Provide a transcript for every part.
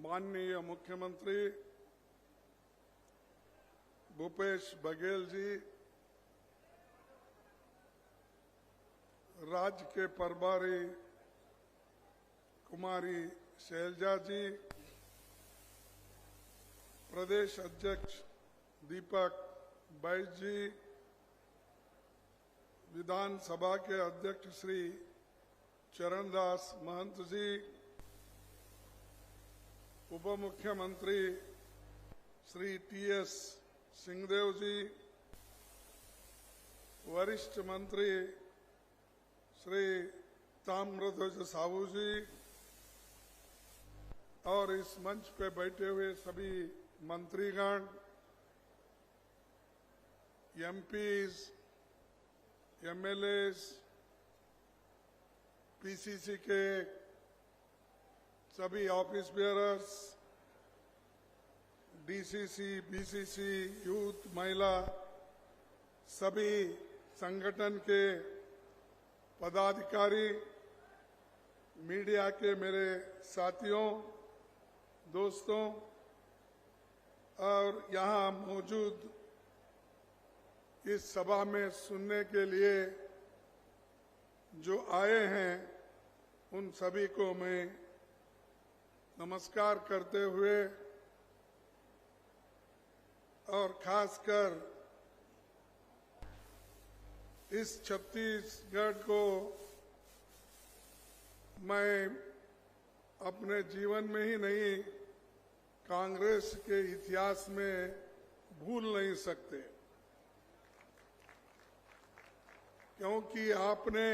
माननीय मुख्यमंत्री भूपेश बघेल जी, राज्य के प्रभारी कुमारी शैलजा जी, प्रदेश अध्यक्ष दीपक बैस जी, विधानसभा के अध्यक्ष श्री चरणदास महंत जी, उप मुख्यमंत्री श्री टी.एस. सिंहदेव जी, वरिष्ठ मंत्री श्री ताम्रध्वज साहू जी और इस मंच पे बैठे हुए सभी मंत्रीगण, एमपीज, एमएलएस, पीसीसी के सभी office bearers, DCC, BCC, youth, महिला, सभी संगठन के पदाधिकारी, मीडिया के मेरे साथियों, दोस्तों और यहाँ मौजूद इस सभा में सुनने के लिए जो आए हैं, उन सभी को मैं नमस्कार करते हुए और खासकर इस छत्तीसगढ़ को मैं अपने जीवन में ही नहीं, कांग्रेस के इतिहास में भूल नहीं सकते, क्योंकि आपने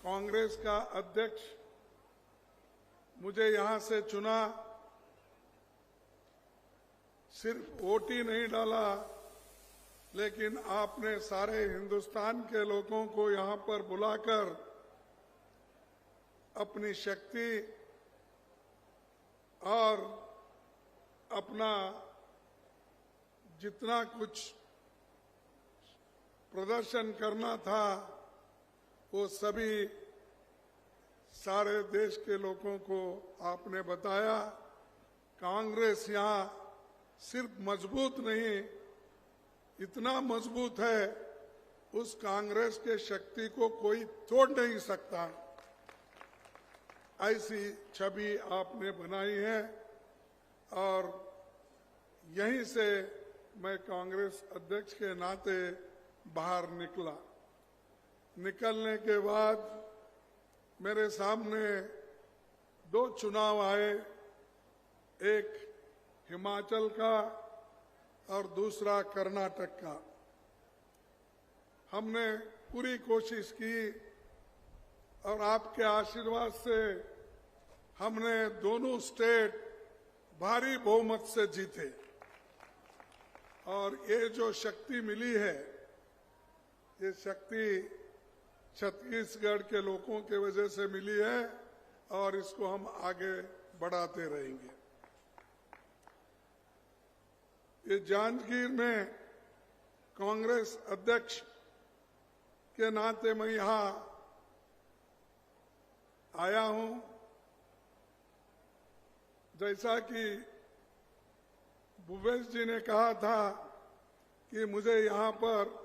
कांग्रेस का अध्यक्ष मुझे यहां से चुना, सिर्फ वोट ही नहीं डाला, लेकिन आपने सारे हिंदुस्तान के लोगों को यहां पर बुलाकर अपनी शक्ति और अपना जितना कुछ प्रदर्शन करना था वो सभी सारे देश के लोगों को आपने बताया। कांग्रेस यहाँ सिर्फ मजबूत नहीं, इतना मजबूत है, उस कांग्रेस के शक्ति को कोई तोड़ नहीं सकता, ऐसी छवि आपने बनाई है। और यहीं से मैं कांग्रेस अध्यक्ष के नाते बाहर निकला। निकलने के बाद मेरे सामने दो चुनाव आए, एक हिमाचल का और दूसरा कर्नाटक का। हमने पूरी कोशिश की और आपके आशीर्वाद से हमने दोनों स्टेट भारी बहुमत से जीते। और ये जो शक्ति मिली है, ये शक्ति छत्तीसगढ़ के लोगों के वजह से मिली है और इसको हम आगे बढ़ाते रहेंगे। ये जांजगीर में कांग्रेस अध्यक्ष के नाते मैं यहाँ आया हूं। जैसा कि भूपेश जी ने कहा था कि मुझे यहाँ पर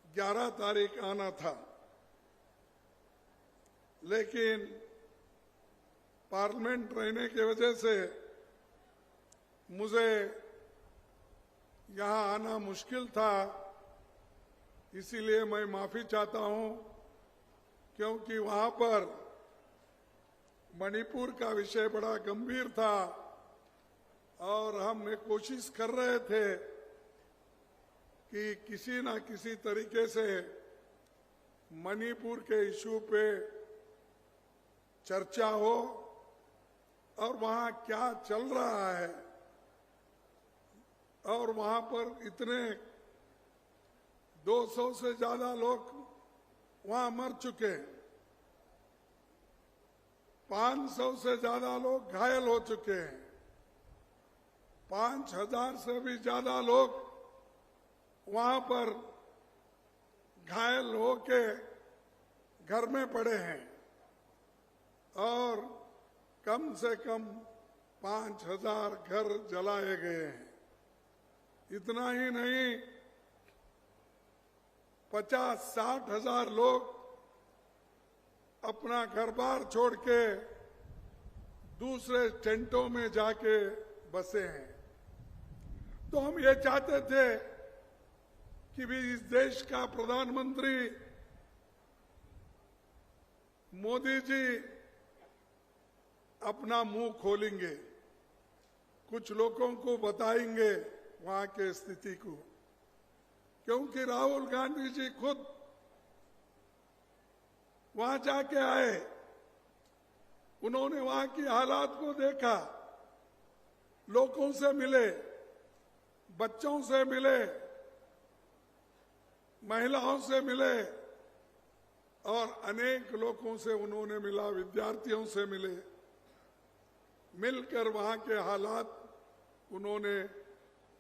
11 तारीख आना था, लेकिन पार्लियामेंट रहने की वजह से मुझे यहाँ आना मुश्किल था। इसीलिए मैं माफी चाहता हूँ, क्योंकि वहाँ पर मणिपुर का विषय बड़ा गंभीर था और हमने कोशिश कर रहे थे कि किसी न किसी तरीके से मणिपुर के इशू पे चर्चा हो और वहाँ क्या चल रहा है। और वहाँ पर इतने 200 से ज्यादा लोग वहाँ मर चुके हैं, 500 से ज्यादा लोग घायल हो चुके हैं, 5000 से भी ज्यादा लोग वहाँ पर घायल होके घर में पड़े हैं। और कम से कम 5,000 घर जलाए गए हैं। इतना ही नहीं, 50-60 हजार लोग अपना घर-बार छोड़ के दूसरे टेंटों में जाके बसे हैं। तो हम ये चाहते थे कि भी इस देश का प्रधानमंत्री मोदी जी अपना मुंह खोलेंगे, कुछ लोगों को बताएंगे वहां के स्थिति को, क्योंकि राहुल गांधी जी खुद वहां जाके आए, उन्होंने वहां की हालात को देखा, लोगों से मिले, बच्चों से मिले, महिलाओं से मिले और अनेक लोगों से उन्होंने मिला, विद्यार्थियों से मिले, मिलकर वहां के हालात उन्होंने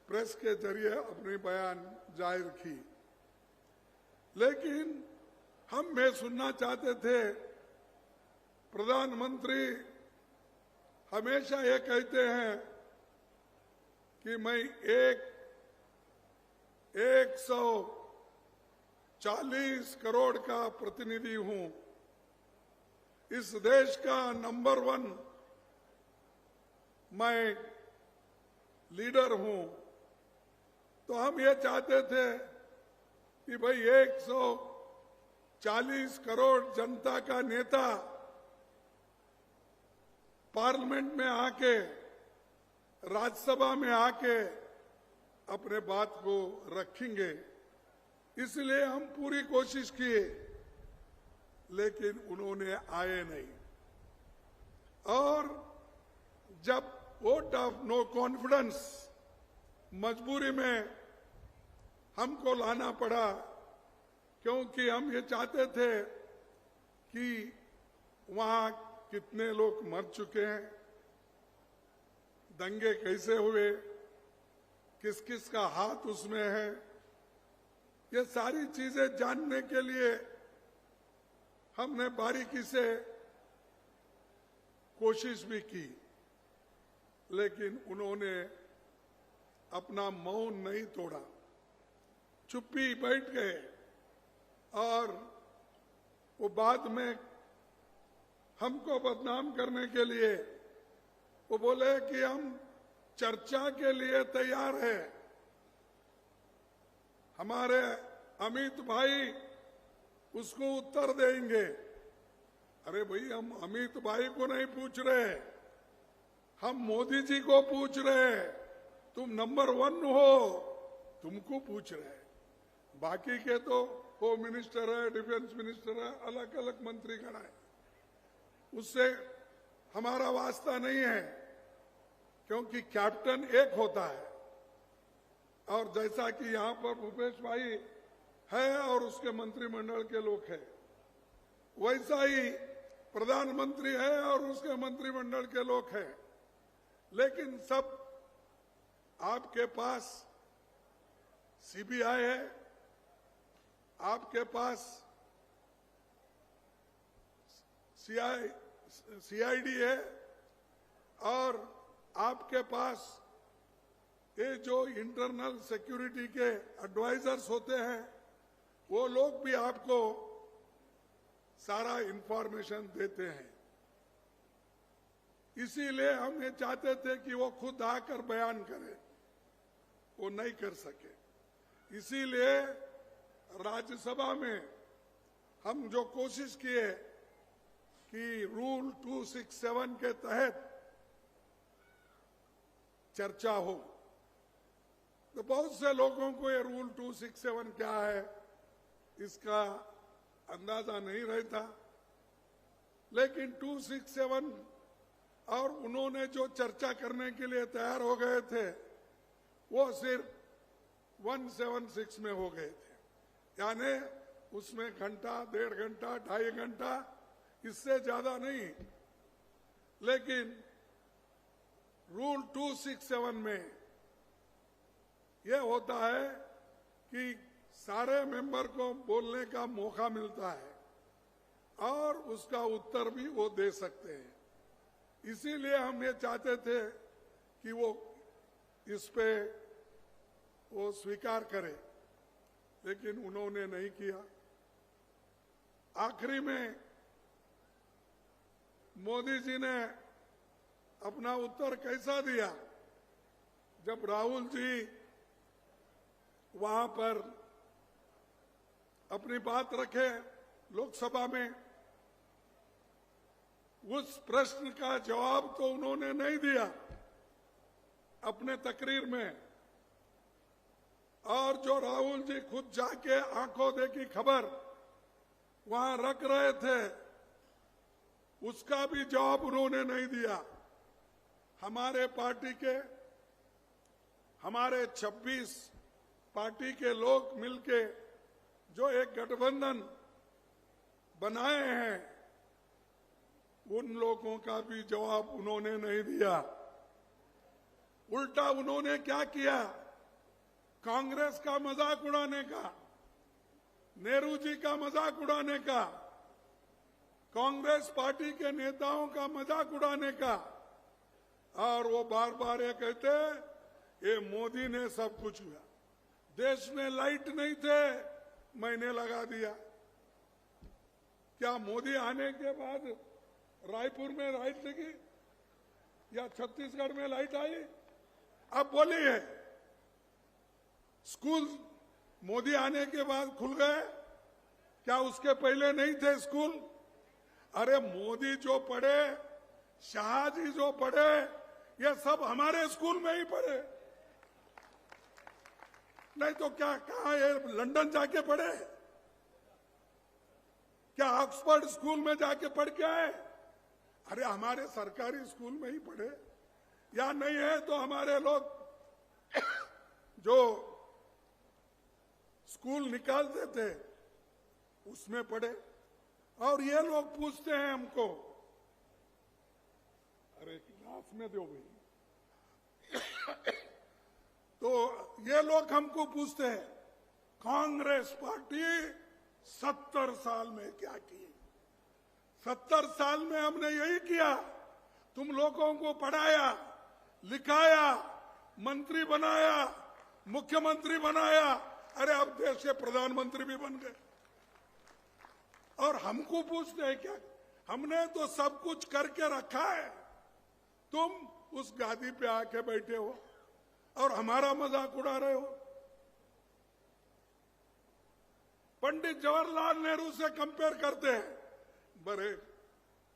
प्रेस के जरिए अपनी बयान जाहिर की। लेकिन हम में सुनना चाहते थे, प्रधानमंत्री हमेशा ये कहते हैं कि मैं 140 करोड़ का प्रतिनिधि हूं, इस देश का नंबर 1 मैं लीडर हूं। तो हम ये चाहते थे कि भाई 140 करोड़ जनता का नेता पार्लियामेंट में आके, राज्यसभा में आके अपने बात को रखेंगे, इसलिए हम पूरी कोशिश किए, लेकिन उन्होंने आए नहीं। और जब वोट ऑफ नो कॉन्फिडेंस मजबूरी में हमको लाना पड़ा, क्योंकि हम ये चाहते थे कि वहां कितने लोग मर चुके हैं, दंगे कैसे हुए, किस किस का हाथ उसमें है, ये सारी चीजें जानने के लिए हमने बारीकी से कोशिश भी की, लेकिन उन्होंने अपना मौन नहीं तोड़ा, चुप्पी बैठ गए। और वो बाद में हमको बदनाम करने के लिए वो बोले कि हम चर्चा के लिए तैयार हैं, हमारे अमित भाई उसको उत्तर देंगे। अरे भाई, हम अमित भाई को नहीं पूछ रहे, हम मोदी जी को पूछ रहे हैं, तुम नंबर 1 हो, तुमको पूछ रहे हैं। बाकी के तो होम मिनिस्टर है, डिफेंस मिनिस्टर है, अलग अलग मंत्रीगण है, उससे हमारा वास्ता नहीं है, क्योंकि कैप्टन एक होता है। और जैसा कि यहां पर भूपेश भाई है और उसके मंत्रिमंडल के लोग हैं, वैसा ही प्रधानमंत्री है और उसके मंत्रिमंडल के लोग हैं। लेकिन सब आपके पास सीबीआई है, आपके पास सीआईडी है, और आपके पास ये जो इंटरनल सिक्योरिटी के एडवाइजर्स होते हैं, वो लोग भी आपको सारा इंफॉर्मेशन देते हैं। इसीलिए हम ये चाहते थे कि वो खुद आकर बयान करें, वो नहीं कर सके। इसीलिए राज्यसभा में हम जो कोशिश किए कि रूल 267 के तहत चर्चा हो, तो बहुत से लोगों को ये रूल 267 क्या है इसका अंदाजा नहीं रहता। लेकिन 267 और उन्होंने जो चर्चा करने के लिए तैयार हो गए थे, वो सिर्फ 176 में हो गए थे, यानी उसमें घंटा, 1.5 घंटा, 2.5 घंटा, इससे ज्यादा नहीं। लेकिन रूल 267 में यह होता है कि सारे मेंबर को बोलने का मौका मिलता है, और उसका उत्तर भी वो दे सकते हैं। इसीलिए हम ये चाहते थे कि वो इस पे वो स्वीकार करे, लेकिन उन्होंने नहीं किया। आखिरी में मोदी जी ने अपना उत्तर कैसा दिया? जब राहुल जी वहां पर अपनी बात रखे लोकसभा में, उस प्रश्न का जवाब तो उन्होंने नहीं दिया अपने तकरीर में, और जो राहुल जी खुद जाके आंखों देखी खबर वहां रख रहे थे, उसका भी जवाब उन्होंने नहीं दिया। हमारे पार्टी के, हमारे 26 पार्टी के लोग मिलके जो एक गठबंधन बनाए हैं, उन लोगों का भी जवाब उन्होंने नहीं दिया। उल्टा उन्होंने क्या किया? कांग्रेस का मजाक उड़ाने का, नेहरू जी का मजाक उड़ाने का, कांग्रेस पार्टी के नेताओं का मजाक उड़ाने का, और वो बार बार ये कहते ये मोदी ने सब कुछ किया, देश में लाइट नहीं थे मैंने लगा दिया। क्या मोदी आने के बाद रायपुर में लाइट लगी या छत्तीसगढ़ में लाइट आई? अब बोलिए, स्कूल मोदी आने के बाद खुल गए, क्या उसके पहले नहीं थे स्कूल? अरे मोदी जो पढ़े, शाह जी जो पढ़े, ये सब हमारे स्कूल में ही पढ़े, नहीं तो क्या कहा ये लंदन जाके पढ़े? क्या ऑक्सफोर्ड स्कूल में जाके पढ़ के आए? अरे हमारे सरकारी स्कूल में ही पढ़े। या नहीं है तो हमारे लोग जो स्कूल निकालते थे उसमें पढ़े। और ये लोग पूछते हैं हमको, अरे क्लास में दो भाई तो ये लोग हमको पूछते हैं कांग्रेस पार्टी 70 साल में क्या की? 70 साल में हमने यही किया, तुम लोगों को पढ़ाया, लिखाया, मंत्री बनाया, मुख्यमंत्री बनाया, अरे अब देश के प्रधानमंत्री भी बन गए। और हमको पूछते हैं क्या? हमने तो सब कुछ करके रखा है, तुम उस गादी पे आके बैठे हो और हमारा मजाक उड़ा रहे हो। पंडित जवाहरलाल नेहरू से कंपेयर करते हैं, बड़े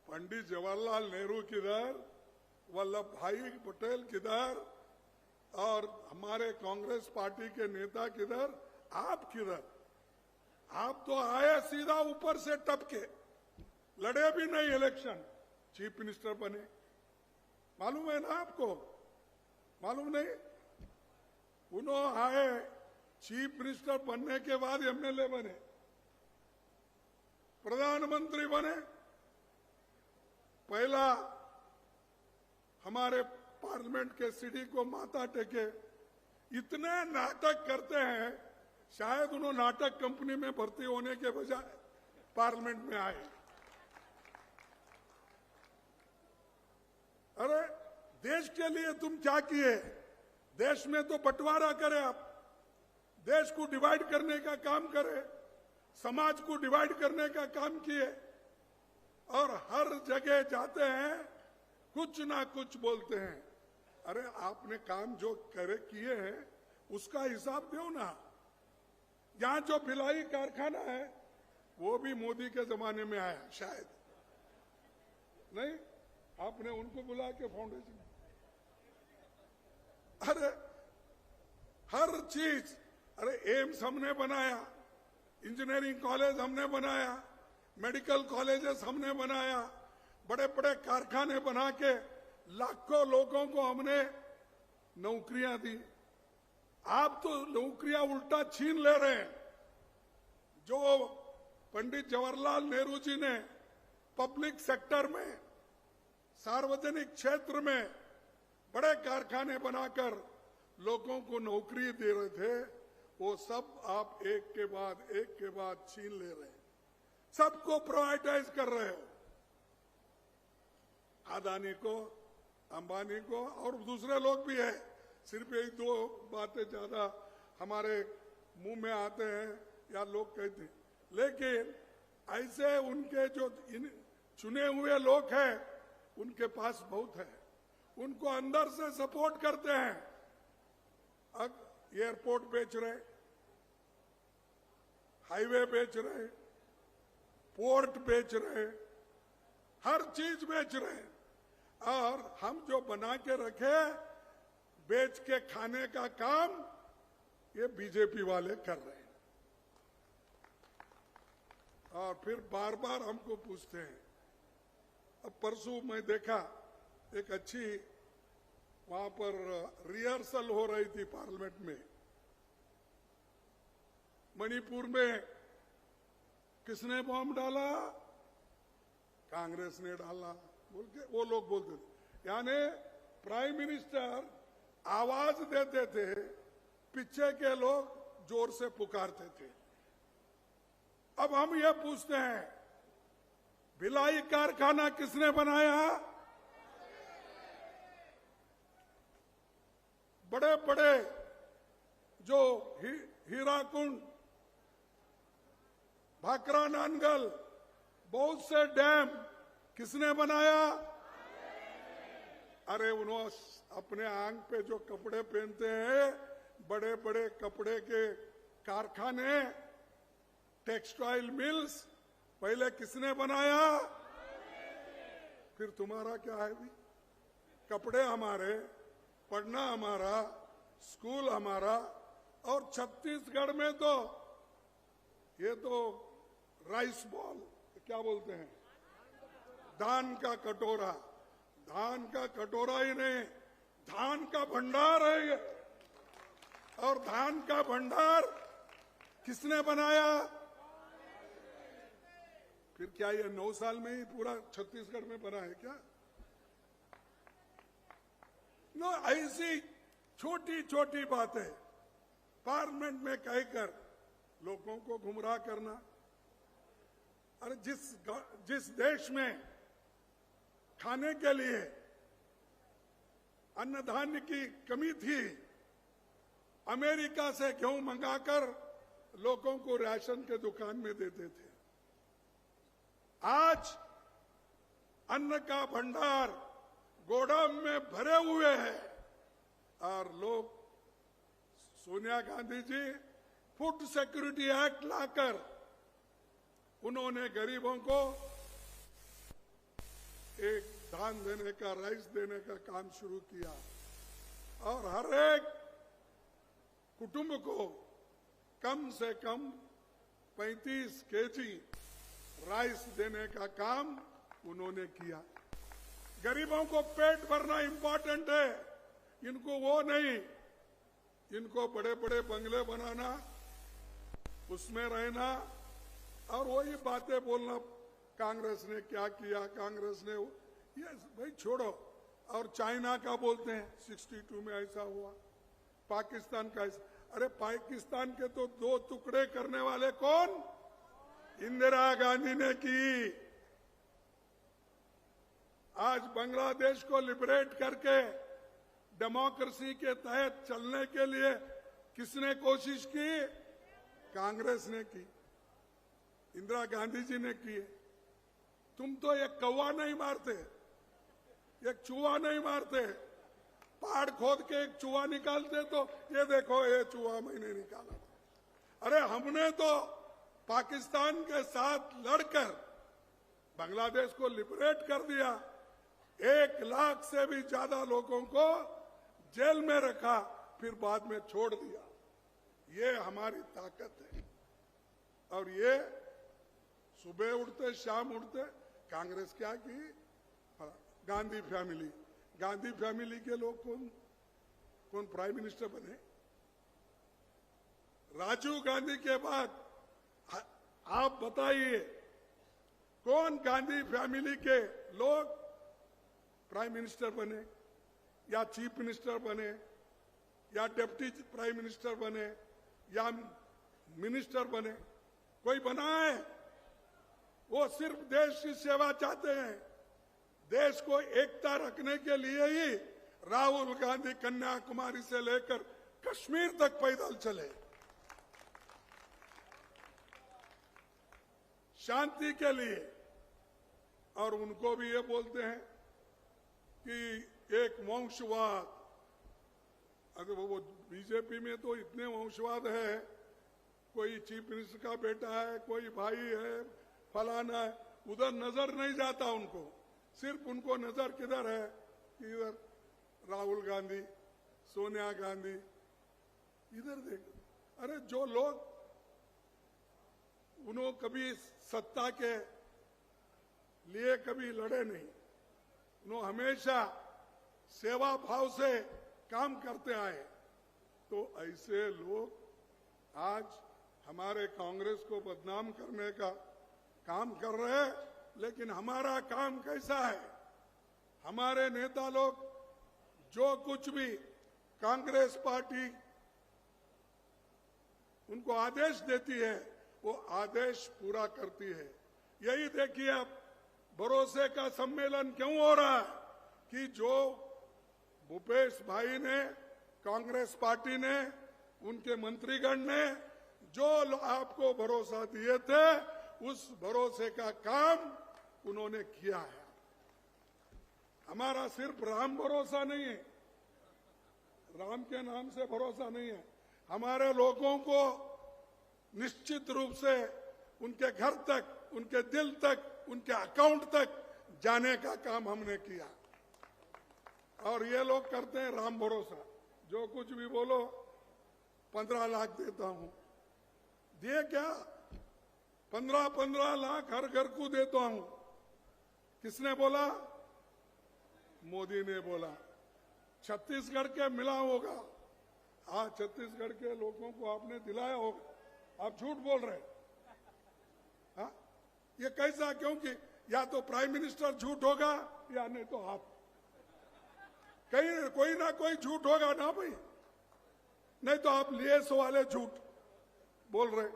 पंडित जवाहरलाल नेहरू किधर, वल्लभ भाई पटेल किधर, और हमारे कांग्रेस पार्टी के नेता किधर, आप किधर? आप तो आए सीधा ऊपर से टपके, लड़े भी नहीं इलेक्शन, चीफ मिनिस्टर बने। मालूम है ना आपको? मालूम नहीं? उन्होंने आए, चीफ मिनिस्टर बनने के बाद एमएलए बने, प्रधानमंत्री बने। पहला हमारे पार्लियामेंट के सीढ़ी को माथा टेके। इतने नाटक करते हैं, शायद उन्होंने नाटक कंपनी में भर्ती होने के बजाय पार्लियामेंट में आए। अरे देश के लिए तुम क्या किए? देश में तो बंटवारा करे, आप देश को डिवाइड करने का काम करे, समाज को डिवाइड करने का काम किए, और हर जगह जाते हैं कुछ ना कुछ बोलते हैं। अरे आपने काम जो करे किए हैं उसका हिसाब दो ना। यहां जो भिलाई कारखाना है वो भी मोदी के जमाने में आया, शायद नहीं? आपने उनको बुला के फाउंडेशन, अरे हर चीज, अरे एम्स हमने बनाया, इंजीनियरिंग कॉलेज हमने बनाया, मेडिकल कॉलेजेस हमने बनाया, बड़े बड़े कारखाने बना के लाखों लोगों को हमने नौकरियां दी। आप तो नौकरियां उल्टा छीन ले रहे हैं। जो पंडित जवाहरलाल नेहरू जी ने पब्लिक सेक्टर में, सार्वजनिक क्षेत्र में बड़े कारखाने बनाकर लोगों को नौकरी दे रहे थे, वो सब आप एक के बाद छीन ले रहे हैं, सबको प्राइवेटाइज कर रहे हो। अदानी को, अंबानी को, और दूसरे लोग भी है। सिर्फ यही दो बातें ज्यादा हमारे मुंह में आते हैं या लोग कहते हैं, लेकिन ऐसे उनके जो चुने हुए लोग हैं उनके पास बहुत है, उनको अंदर से सपोर्ट करते हैं। अब एयरपोर्ट बेच रहे, हाईवे बेच रहे, पोर्ट बेच रहे, हर चीज बेच रहे हैं, और हम जो बना के रखे बेच के खाने का काम ये बीजेपी वाले कर रहे हैं। और फिर बार बार हमको पूछते हैं। अब परसों मैं देखा एक अच्छी वहां पर रिहर्सल हो रही थी पार्लियामेंट में। मणिपुर में किसने बॉम्ब डाला? कांग्रेस ने डाला बोल के वो लोग बोलते थे। यानी प्राइम मिनिस्टर आवाज देते थे, पीछे के लोग जोर से पुकारते थे। अब हम ये पूछते हैं, भिलाई कारखाना किसने बनाया? बड़े बड़े जो हीराकुंड, भाखरा नानगल, बहुत से डैम किसने बनाया? अरे उन्होंने अपने आंग पे जो कपड़े पहनते हैं, बड़े बड़े कपड़े के कारखाने, टेक्सटाइल मिल्स पहले किसने बनाया? फिर तुम्हारा क्या है भी? कपड़े हमारे, पढ़ना हमारा, स्कूल हमारा, और छत्तीसगढ़ में तो ये तो राइस बॉल, क्या बोलते हैं, धान का कटोरा, धान का कटोरा ही नहीं, धान का भंडार है ये। और धान का भंडार किसने बनाया? फिर क्या ये 9 साल में ही पूरा छत्तीसगढ़ में बना है क्या? नो, ऐसी छोटी छोटी बातें पार्लियामेंट में कहकर लोगों को गुमराह करना। अरे जिस देश में खाने के लिए अन्न धान्य की कमी थी, अमेरिका से गेहूं मंगाकर लोगों को राशन के दुकान में देते थे। आज अन्न का भंडार गोदाम में भरे हुए हैं, और लोग, Sonia Gandhi ji food security act लाकर उन्होंने गरीबों को एक धान देने का, राइस देने का काम शुरू किया, और हर एक कुटुंब को कम से कम 35 केजी राइस देने का काम उन्होंने किया। गरीबों को पेट भरना इंपॉर्टेंट है, इनको वो नहीं, इनको बड़े बड़े बंगले बनाना, उसमें रहना, और वही बातें बोलना, कांग्रेस ने क्या किया, कांग्रेस ने ये भाई छोड़ो। और चाइना का बोलते हैं 62 में ऐसा हुआ, पाकिस्तान का ऐसा। अरे पाकिस्तान के तो 2 टुकड़े करने वाले कौन? इंदिरा गांधी ने की। आज बांग्लादेश को लिबरेट करके डेमोक्रेसी के तहत चलने के लिए किसने कोशिश की? कांग्रेस ने की, इंदिरा गांधी जी ने की। तुम तो एक कौवा नहीं मारते, एक चूहा नहीं मारते, पहाड़ खोद के एक चूहा निकालते तो ये देखो ये चूहा मैंने निकाला। अरे हमने तो पाकिस्तान के साथ लड़कर बांग्लादेश को लिबरेट कर दिया, 1 लाख से भी ज्यादा लोगों को जेल में रखा, फिर बाद में छोड़ दिया। ये हमारी ताकत है। और ये सुबह उठते शाम उठते, कांग्रेस क्या की? गांधी फैमिली, गांधी फैमिली के लोग कौन प्राइम मिनिस्टर बने? राजीव गांधी के बाद आप बताइए कौन गांधी फैमिली के लोग प्राइम मिनिस्टर बने, या चीफ मिनिस्टर बने, या डिप्टी प्राइम मिनिस्टर बने, या मिनिस्टर बने? कोई बना है? वो सिर्फ देश की सेवा चाहते हैं, देश को एकता रखने के लिए ही राहुल गांधी कन्याकुमारी से लेकर कश्मीर तक पैदल चले, शांति के लिए। और उनको भी ये बोलते हैं कि एक वंशवाद, अगर वो बीजेपी में तो इतने वंशवाद है, कोई चीफ मिनिस्टर का बेटा है, कोई भाई है, फलाना है, उधर नजर नहीं जाता उनको। सिर्फ उनको नजर किधर है कि इधर राहुल गांधी, सोनिया गांधी, इधर देखो। अरे जो लोग उन्होंने कभी सत्ता के लिए कभी लड़े नहीं, उन्होंने हमेशा सेवा भाव से काम करते आए, तो ऐसे लोग आज हमारे कांग्रेस को बदनाम करने का काम कर रहे हैं। लेकिन हमारा काम कैसा है? हमारे नेता लोग जो कुछ भी कांग्रेस पार्टी उनको आदेश देती है, वो आदेश पूरा करती है। यही देखिए अब भरोसे का सम्मेलन क्यों हो रहा है कि जो भूपेश भाई ने, कांग्रेस पार्टी ने, उनके मंत्रीगण ने जो आपको भरोसा दिए थे, उस भरोसे का काम उन्होंने किया है। हमारा सिर्फ राम भरोसा नहीं है, राम के नाम से भरोसा नहीं है, हमारे लोगों को निश्चित रूप से उनके घर तक, उनके दिल तक, उनके अकाउंट तक जाने का काम हमने किया। और ये लोग करते हैं राम भरोसा, जो कुछ भी बोलो 15 लाख देता हूं, दिए क्या? 15 लाख हर घर को देता हूं। किसने बोला? मोदी ने बोला। छत्तीसगढ़ के मिला होगा, हाँ, छत्तीसगढ़ के लोगों को आपने दिलाया होगा, आप झूठ बोल रहे। हाँ, ये कैसा? क्योंकि या तो प्राइम मिनिस्टर झूठ होगा या नहीं तो आप, कहीं कोई ना कोई झूठ होगा ना भाई, नहीं तो आप लिए सो वाले झूठ बोल रहे।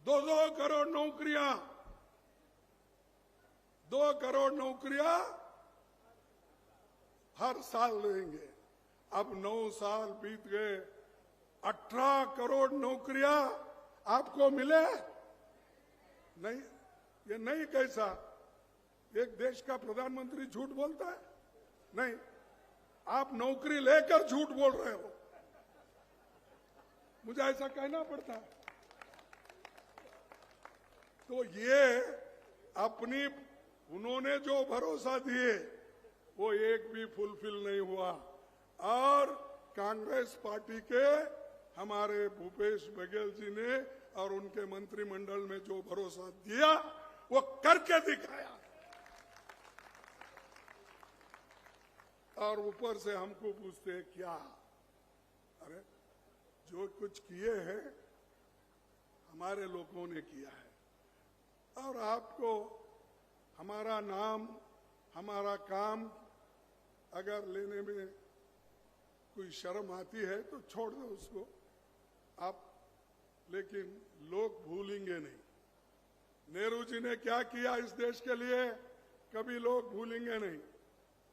2 करोड़ नौकरियां, 2 करोड़ नौकरियां हर साल देंगे। अब 9 साल बीत गए, 18 करोड़ नौकरियां आपको मिले नहीं। ये नहीं कैसा? एक देश का प्रधानमंत्री झूठ बोलता है? नहीं, आप नौकरी लेकर झूठ बोल रहे हो, मुझे ऐसा कहना पड़ता है। तो ये अपनी उन्होंने जो भरोसा दिए वो एक भी फुलफिल नहीं हुआ। और कांग्रेस पार्टी के हमारे भूपेश बघेल जी ने और उनके मंत्रिमंडल में जो भरोसा दिया वो करके दिखाया। और ऊपर से हमको पूछते हैं क्या? अरे जो कुछ किए हैं हमारे लोगों ने किया है। और आपको हमारा नाम, हमारा काम अगर लेने में कोई शर्म आती है तो छोड़ दो उसको आप, लेकिन लोग भूलेंगे नहीं। नेहरू जी ने क्या किया इस देश के लिए, कभी लोग भूलेंगे नहीं।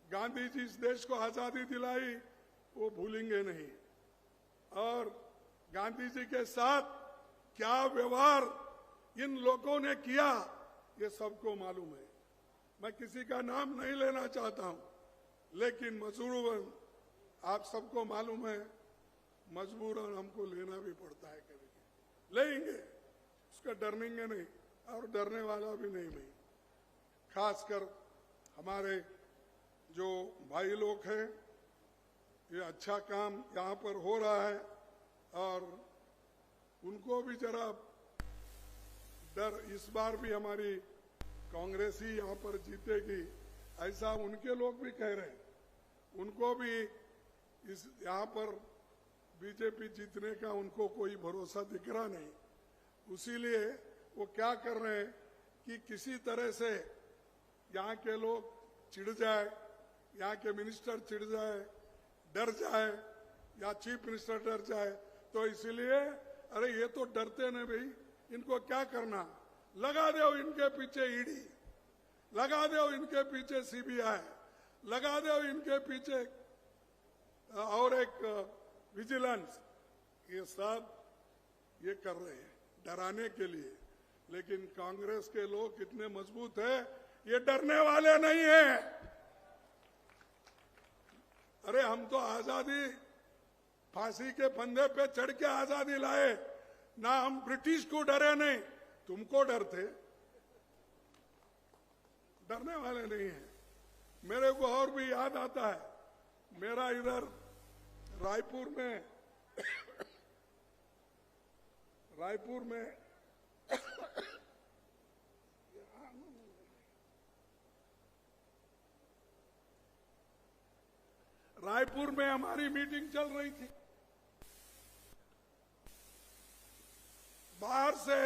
गांधी जी इस देश को आजादी दिलाई, वो भूलेंगे नहीं। और गांधी जी के साथ क्या व्यवहार इन लोगों ने किया, ये सबको मालूम है। मैं किसी का नाम नहीं लेना चाहता हूं, लेकिन मजबूरन आप सबको मालूम है, मजबूरन हमको लेना भी पड़ता है। कभी लेंगे, उसका डरेंगे नहीं और डरने वाला भी नहीं मैं। खासकर हमारे जो भाई लोग हैं, ये अच्छा काम यहाँ पर हो रहा है और उनको भी जरा डर, इस बार भी हमारी कांग्रेस ही यहाँ पर जीतेगी ऐसा उनके लोग भी कह रहे हैं। उनको भी इस यहाँ पर बीजेपी जीतने का उनको कोई भरोसा दिख रहा नहीं। उसीलिए वो क्या कर रहे हैं कि किसी तरह से यहाँ के लोग चिढ़ जाए, यहाँ के मिनिस्टर चिढ़ जाए, डर जाए, या चीफ मिनिस्टर डर जाए, तो इसीलिए अरे ये तो डरते नहीं भाई, इनको क्या करना, लगा दो इनके पीछे ईडी, लगा दो इनके पीछे सीबीआई, लगा दो इनके पीछे और एक विजिलेंस। ये सब ये कर रहे हैं डराने के लिए, लेकिन कांग्रेस के लोग कितने मजबूत हैं, ये डरने वाले नहीं हैं। अरे हम तो आजादी, फांसी के फंदे पे चढ़ के आजादी लाए ना, हम ब्रिटिश को डरे नहीं, तुमको डरते, डरने वाले नहीं हैं। मेरे को और भी याद आता है, मेरा इधर रायपुर में रायपुर में हमारी मीटिंग चल रही थी। बाहर से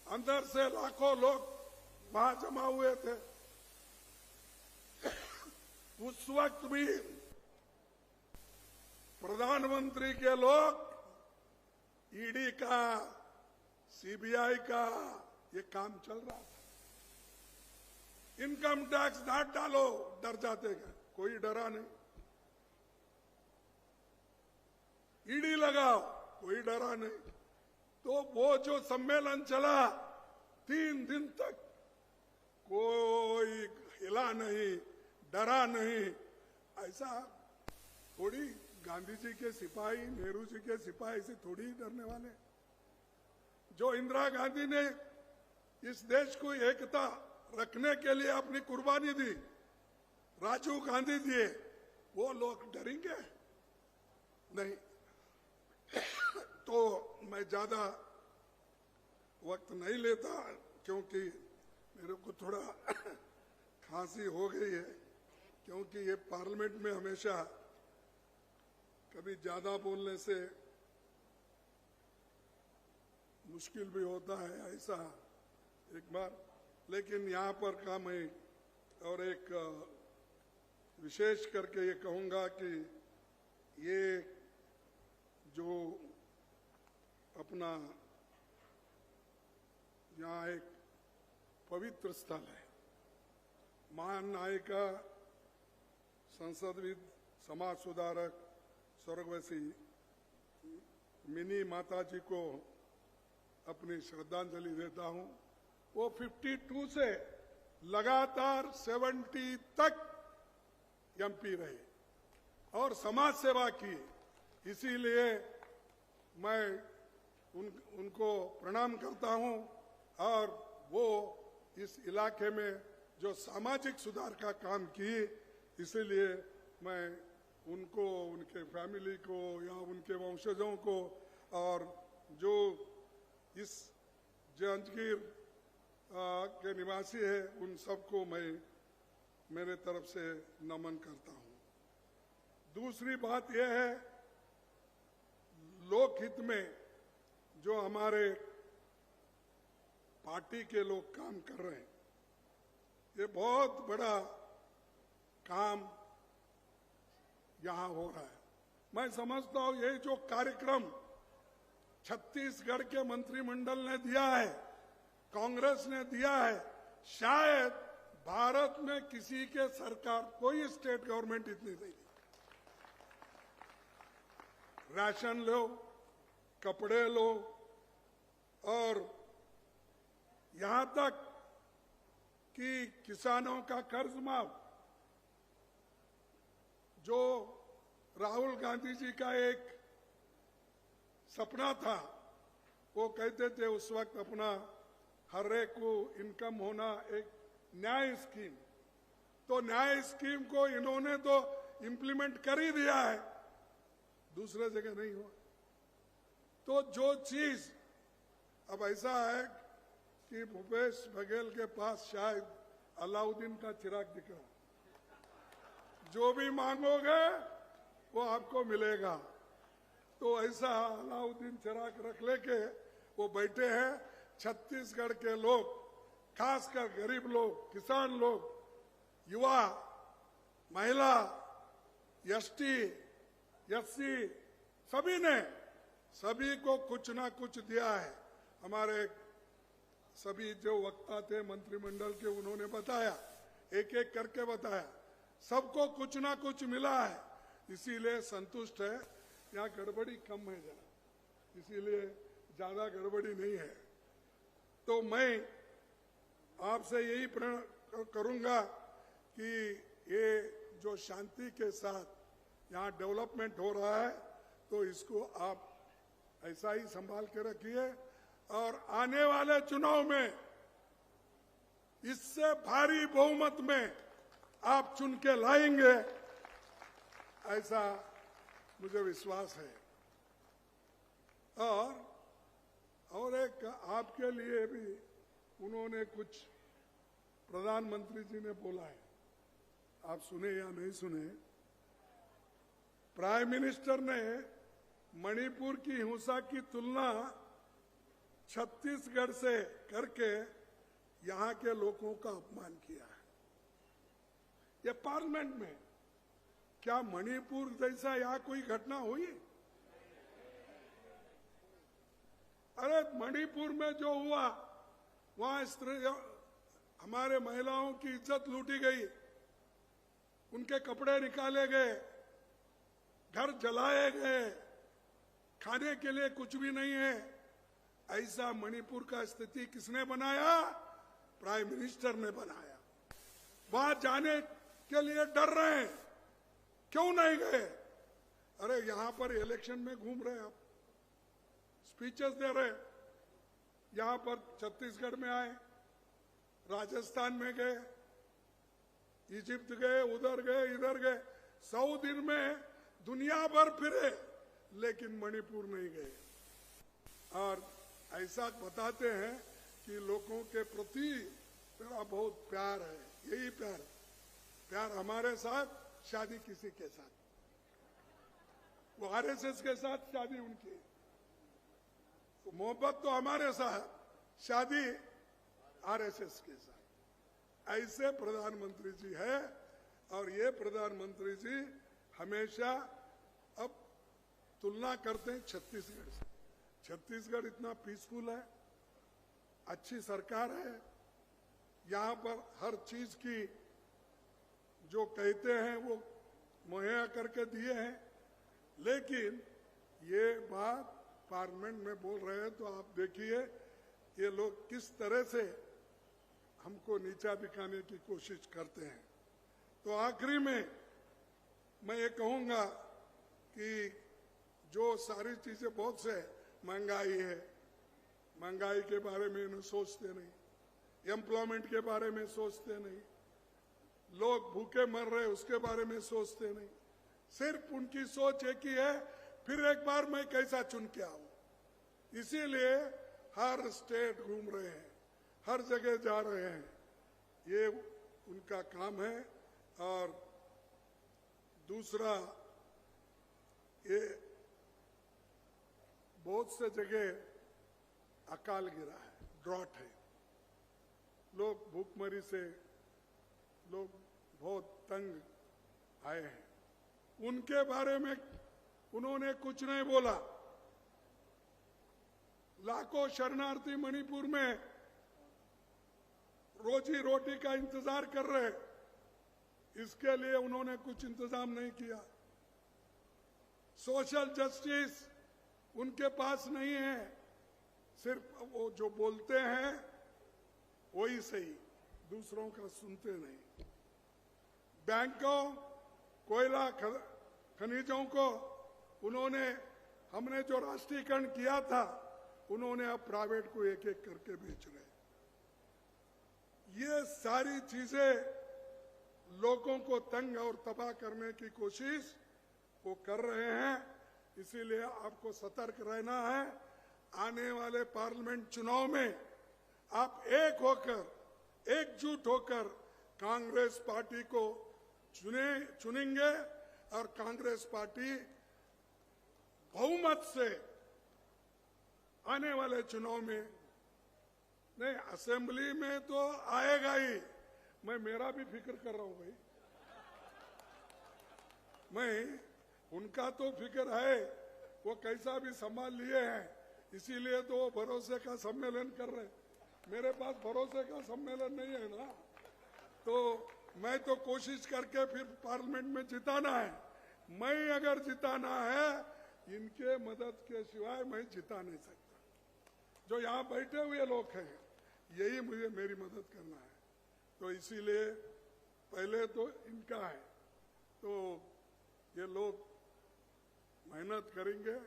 अंदर से लाखों लोग वहां जमा हुए थे। उस वक्त भी प्रधानमंत्री के लोग ईडी का, सीबीआई का ये काम चल रहा था। इनकम टैक्स ना डालो, डर जाते हैं, कोई डरा नहीं। ईडी लगाओ, कोई डरा नहीं। तो वो जो सम्मेलन चला 3 दिन तक, कोई हिला नहीं, डरा नहीं। ऐसा थोड़ी गांधी जी के सिपाही, नेहरू जी के सिपाही से थोड़ी डरने वाले। जो इंदिरा गांधी ने इस देश को एकता रखने के लिए अपनी कुर्बानी दी, राजीव गांधी दिए, वो लोग डरेंगे नहीं। तो मैं ज्यादा वक्त नहीं लेता, क्योंकि मेरे को थोड़ा खांसी हो गई है, क्योंकि ये पार्लियामेंट में हमेशा कभी ज्यादा बोलने से मुश्किल भी होता है, ऐसा एक बार। लेकिन यहाँ पर का मैं और एक विशेष करके ये कहूंगा कि ये जो अपना यहाँ एक पवित्र स्थल है, महान नायिका, संसदविद, समाज सुधारक स्वर्गवासी मिनी माता जी को अपनी श्रद्धांजलि देता हूं। वो 52 से लगातार 70 तक एमपी रहे और समाज सेवा की, इसीलिए मैं उनको प्रणाम करता हूं। और वो इस इलाके में जो सामाजिक सुधार का काम किए, इसीलिए मैं उनको, उनके फैमिली को या उनके वंशजों को और जो इस जांजगीर के निवासी है, उन सबको मैं मेरे तरफ से नमन करता हूं। दूसरी बात यह है, लोकहित में जो हमारे पार्टी के लोग काम कर रहे हैं, ये बहुत बड़ा काम यहां हो रहा है। मैं समझता हूं ये जो कार्यक्रम छत्तीसगढ़ के मंत्रिमंडल ने दिया है, कांग्रेस ने दिया है, शायद भारत में किसी के सरकार, कोई स्टेट गवर्नमेंट इतनी नहीं दी। राशन लो, कपड़े लो, और यहां तक कि किसानों का कर्ज माफ, जो राहुल गांधी जी का एक सपना था, वो कहते थे उस वक्त अपना हर एक को इनकम होना, एक न्याय स्कीम। तो न्याय स्कीम को इन्होंने तो इम्प्लीमेंट कर ही दिया है, दूसरे जगह नहीं हुआ। तो जो चीज अब ऐसा है कि भूपेश बघेल के पास शायद अलाउद्दीन का चिराग दिख रहा, जो भी मांगोगे वो आपको मिलेगा। तो ऐसा अलाउद्दीन चिराग रख लेके वो बैठे हैं। छत्तीसगढ़ के लोग, खासकर गरीब लोग, किसान लोग, युवा, महिला, एसटी, एससी, सभी ने, सभी को कुछ ना कुछ दिया है। हमारे सभी जो वक्ता थे मंत्रिमंडल के, उन्होंने बताया, एक एक करके बताया, सबको कुछ ना कुछ मिला है, इसीलिए संतुष्ट है। यहाँ गड़बड़ी कम है जरा, इसीलिए ज्यादा गड़बड़ी नहीं है। तो मैं आपसे यही प्रण करूंगा कि ये जो शांति के साथ यहाँ डेवलपमेंट हो रहा है, तो इसको आप ऐसा ही संभाल के रखिए और आने वाले चुनाव में इससे भारी बहुमत में आप चुन के लाएंगे, ऐसा मुझे विश्वास है। और एक आपके लिए भी उन्होंने कुछ प्रधानमंत्री जी ने बोला है, आप सुने या नहीं सुने। प्राइम मिनिस्टर ने मणिपुर की हिंसा की तुलना छत्तीसगढ़ से करके यहां के लोगों का अपमान किया है। ये पार्लियामेंट में क्या मणिपुर जैसा यहाँ कोई घटना हुई? अरे मणिपुर में जो हुआ, वहां हमारे महिलाओं की इज्जत लूटी गई, उनके कपड़े निकाले गए, घर जलाए गए, खाने के लिए कुछ भी नहीं है। ऐसा मणिपुर का स्थिति किसने बनाया? प्राइम मिनिस्टर ने बनाया। वहां जाने के लिए डर रहे हैं, क्यों नहीं गए? अरे यहां पर इलेक्शन में घूम रहे आप, स्पीचेस दे रहे, यहां पर छत्तीसगढ़ में आए, राजस्थान में गए, इजिप्ट गए, उधर गए, इधर गए, 100 दिन में दुनिया भर फिरे, लेकिन मणिपुर नहीं गए। और ऐसा बताते हैं कि लोगों के प्रति मेरा बहुत प्यार है। यही प्यार हमारे साथ, शादी किसी के साथ, वो आरएसएस के साथ शादी उनकी, तो मोहब्बत तो हमारे साथ, शादी आरएसएस के साथ। ऐसे प्रधानमंत्री जी है। और ये प्रधानमंत्री जी हमेशा अब तुलना करते हैं छत्तीसगढ़ से। छत्तीसगढ़ इतना पीसफुल है, अच्छी सरकार है, यहाँ पर हर चीज की जो कहते हैं वो मुहैया करके दिए हैं। लेकिन ये बात पार्लियामेंट में बोल रहे हैं, तो आप देखिए ये लोग किस तरह से हमको नीचा दिखाने की कोशिश करते हैं। तो आखिरी में मैं ये कहूंगा कि जो सारी चीजें बहुत से, महंगाई है, महंगाई के बारे में इन्हें सोचते नहीं, एम्प्लॉयमेंट के बारे में सोचते नहीं, लोग भूखे मर रहे उसके बारे में सोचते नहीं। सिर्फ उनकी सोच एक ही है, फिर एक बार मैं कैसा चुन के आऊं। इसीलिए हर स्टेट घूम रहे हैं, हर जगह जा रहे हैं, ये उनका काम है। और दूसरा, ये बहुत से जगह अकाल गिरा है, ड्रॉट है, लोग भूखमरी से लोग बहुत तंग आए हैं। उनके बारे में उन्होंने कुछ नहीं बोला। लाखों शरणार्थी मणिपुर में रोजी रोटी का इंतजार कर रहे, इसके लिए उन्होंने कुछ इंतजाम नहीं किया। सोशल जस्टिस उनके पास नहीं है, सिर्फ वो जो बोलते हैं वही सही, दूसरों का सुनते नहीं। बैंकों, कोयला खनिजों को उन्होंने, हमने जो राष्ट्रीयकरण किया था, उन्होंने अब प्राइवेट को एक एक करके बेच रहे। ये सारी चीजें लोगों को तंग और तबाह करने की कोशिश वो कर रहे हैं। इसीलिए आपको सतर्क रहना है। आने वाले पार्लियामेंट चुनाव में आप एक होकर, एकजुट होकर कांग्रेस पार्टी को चुनेंगे और कांग्रेस पार्टी बहुमत से आने वाले चुनाव में, नहीं असेंबली में तो आएगा ही। मैं मेरा भी फिक्र कर रहा हूं भाई, मैं उनका तो फिक्र है, वो कैसा भी संभाल लिए हैं, इसीलिए तो वो भरोसे का सम्मेलन कर रहे हैं। मेरे पास भरोसे का सम्मेलन नहीं है ना, तो मैं तो कोशिश करके फिर पार्लियामेंट में जिताना है। मैं अगर जिताना है, इनके मदद के सिवाय मैं जिता नहीं सकता। जो यहाँ बैठे हुए लोग हैं, यही मुझे मेरी मदद करना है। तो इसीलिए पहले तो इनका है, तो ये लोग मेहनत करेंगे,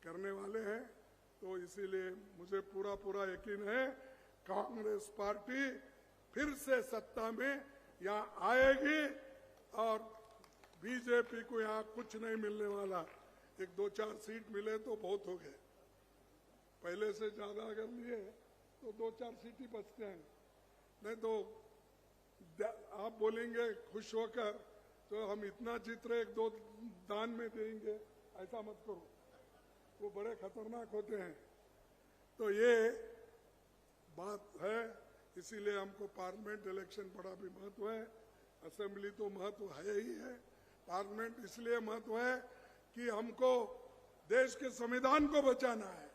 करने वाले हैं। तो इसीलिए मुझे पूरा यकीन है कांग्रेस पार्टी फिर से सत्ता में यहाँ आएगी और बीजेपी को यहाँ कुछ नहीं मिलने वाला। 1-2-4 सीट मिले तो बहुत हो गए, पहले से ज्यादा अगर लिए तो 2-4 सीट ही बचते हैं। नहीं तो आप बोलेंगे खुश होकर तो हम इतना जीत रहे 1-2 दान में देंगे, ऐसा मत करो, वो बड़े खतरनाक होते हैं। तो ये बात है, इसीलिए हमको पार्लियामेंट इलेक्शन बड़ा भी महत्व है। असेंबली तो महत्व है ही है, पार्लियामेंट इसलिए महत्व है कि हमको देश के संविधान को बचाना है,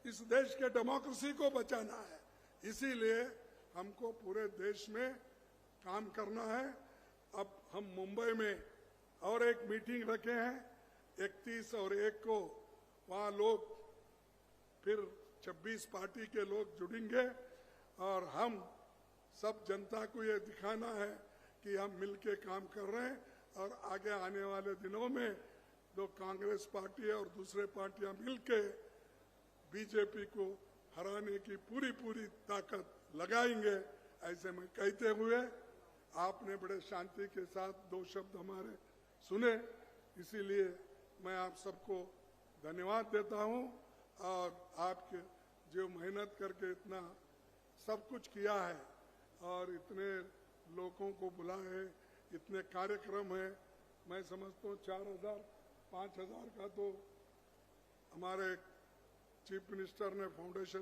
इस देश के डेमोक्रेसी को बचाना है। इसीलिए हमको पूरे देश में काम करना है। अब हम मुंबई में और एक मीटिंग रखे हैं 31 और 1 को, वहाँ लोग फिर 26 पार्टी के लोग जुड़ेंगे और हम सब जनता को ये दिखाना है कि हम मिलके काम कर रहे हैं। और आगे आने वाले दिनों में तो कांग्रेस पार्टी और दूसरे पार्टियां मिलके बीजेपी को हराने की पूरी ताकत लगाएंगे। ऐसे में कहते हुए आपने बड़े शांति के साथ 2 शब्द हमारे सुने, इसीलिए मैं आप सबको धन्यवाद देता हूं। और आपके जो मेहनत करके इतना सब कुछ किया है और इतने लोगों को बुलाए, इतने कार्यक्रम है, मैं समझता हूँ 4,000-5,000 का तो हमारे चीफ मिनिस्टर ने फाउंडेशन